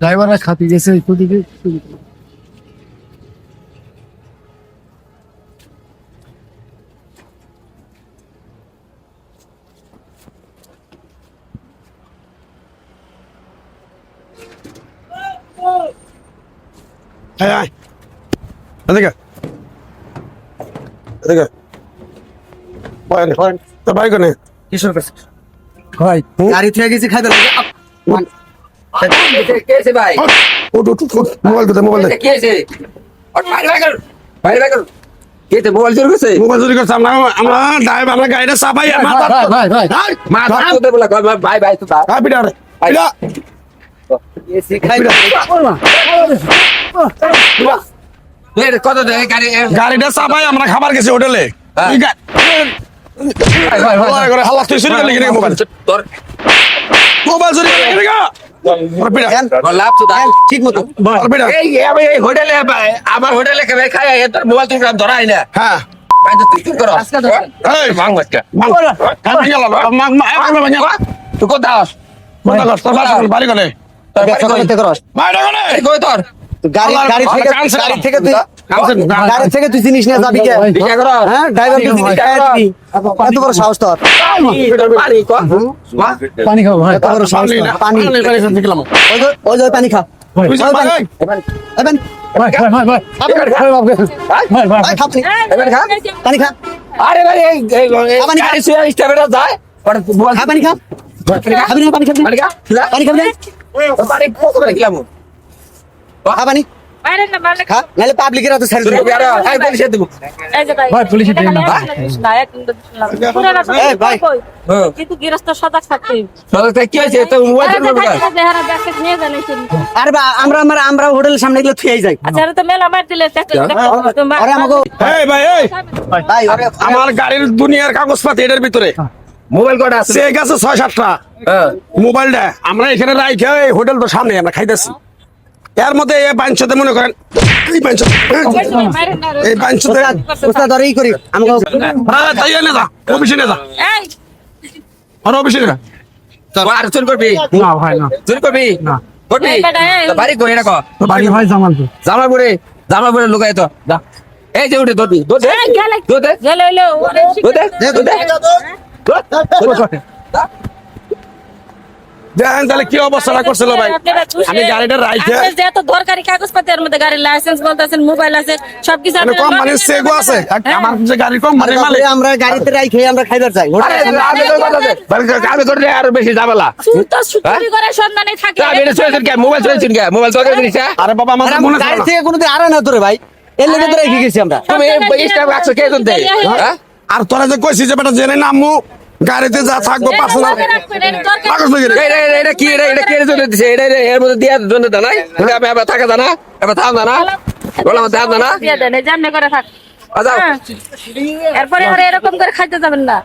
ড্রাইভাররা খাতি গেছে ওদিকে। Hey, hey. এদিকে এদিকে বয় তো ভাই কোনে কিশোর কাছে ভাই গাড়ি থেকে গেছি খাইতে লাগে কেছে ভাই উঠ মোবাইল দে মোবাইল দে কেছে আর ভাই ভাই কর ভাই ভাই কর কেতে মোবাইল চুরি করছে মোবাইল চুরি করছে আমরা ড্রাইভার আমরা গাড়িটা চাপাই মাথা ভাই ভাই মা ধর তো বলা ভাই ভাই তো হ্যাঁ বিটা রে বিটা কেছে খাই এর কত দে গাড়ি গাড়িটা চাপাই আমরা খাবার গেছি হোটেলে ভাই ভাই করে হাল্লা তুই চুরি করলি কি মোবাইল তোর মোবাইল চুরি করলি কি বিটা লাভ তো দাও ঠিক মতো বিটা এই হোটেলে আমার হোটেলে কে ভাই খাই তোর মোবাইল তুই ধরাই না হ্যাঁ ভাই তো তুই কি করছ এই ভাঙ মাছকা ভাঙ গেল তুই কোথা আস বাড়ি কোনে তোর বাড়ি কই বাড়ি কোনে এই কই তোর গাড়ি থেকে তুই জিনিস নিয়ে যাবি কে ভিক্ষা কর হ্যাঁ ড্রাইভার কে জিনিস খাইয়া দিবি এত বড় সাহস তোর পানি কো পানি খাও ভাই এত বড় সাহস তোর। পানি দেখলাম ওই যে পানি খা তুই এবেন ভাই ভাই ভাই ভাই ভাই বাবু ভাই ভাই খা পানি এবার খা পানি খা আরে ভাই এই গাড়ি সুয়া স্টার্টটা যায় পরে বল খা পানি খা খাবি না পানি খাবি পানি খা পানি খাবি না পানি কত করে খেলাম খা পানি বাইরে না বাইরে খা নাহলে পাবলিকের হাতে ছেড়ে তুই দিবি আর এই পুলিশে দেব এই যে ভাই ভাই, পুলিশে দেন না, ভাই। পুরানা তো এই, ভাই। কই? হ্যাঁ কিন্তু গৃহস্থ সজাগ থাকতে তো কি হইছে তো মোবাইল চুরি করবে দেহারা ব্যাগটা নিয়ে জানাইছেন আরে বা আমরা হোটেলের সামনে গেলে থুই যাই আচ্ছা এটা তো মেলা মার দিলে আরে আমাকে এই ভাই এই ভাই ওরে আমার গাড়ির দুনিয়ার কাগজপাতি এটার ভিতরে মোবাইল কটা আছে চেক আছে 6-7টা হ্যাঁ মোবাইলটা আমরা এখানে রাইখে এই হোটেল তো সামনে আমরা খাইতেছি এর মধ্যে এই পাঁচশোতে মনে করেন এই পাঁচশো এই পাঁচশোতে উস্তাদ ধরেই করি আমাকে হ্যাঁ তাই নে যা অফিসে নে যা এই আর অফিসে নে আর চুরি করবি না ভাই না চুরি করবি না। করবি এই বেটা, এই। তো বাড়ি কই না কো বাড়ি ভাই জামালপুর জামালপুরে লুকাই তো যা এই যে উঠে ধরবি ধর এই গেলে ধর দে গেলে হইলো ধর দে ধর দে দেখেন তাহলে কি অবস্থাটা করছিল ভাই আমি গাড়িটা রাইখে আপনার যে এত দরকারি কাগজপত্র এর মধ্যে গাড়ির লাইসেন্স বলতেছেন মোবাইল আছে সবকিছু মানে আপনার কোম্পানির চেকও আছে আমার যে গাড়ির কোম্পানির মালিক আমরা গাড়িতে রাইখে আমরা খাইবার যাই আরে আমি তো কথা দে আমি করলে আর বেশি ঝামেলা সুতো চুরি করে সন্ধানে থাকে আমি এটা চুরি কে মোবাইল চুরি কে মোবাইল তো জিনিস আরে বাবা আমার মনে গাড়ি থাকে থেকে কোনোদিন আরে না তোরে ভাই এর লেগে তো রেখে গেছি আমরা তুমি ইনস্টা বাক্স কে কোন দে হ্যাঁ আর তোরা যে কইছিস যে বেটা জেনে নামু গাড়িতে যা থাকবো পার্সোনাল কাগজ লগে রে এটা কি এটা কে জন্য দিছে এটা এর মধ্যে দিয়া জন্য দানাই আমি আবার থাকা দানা এবার থাম দানা বলা মত দানা দিয়ে দেন এই জামনে করে থাক আজাও এরপরে আর এরকম করে খাইতে যাবেন না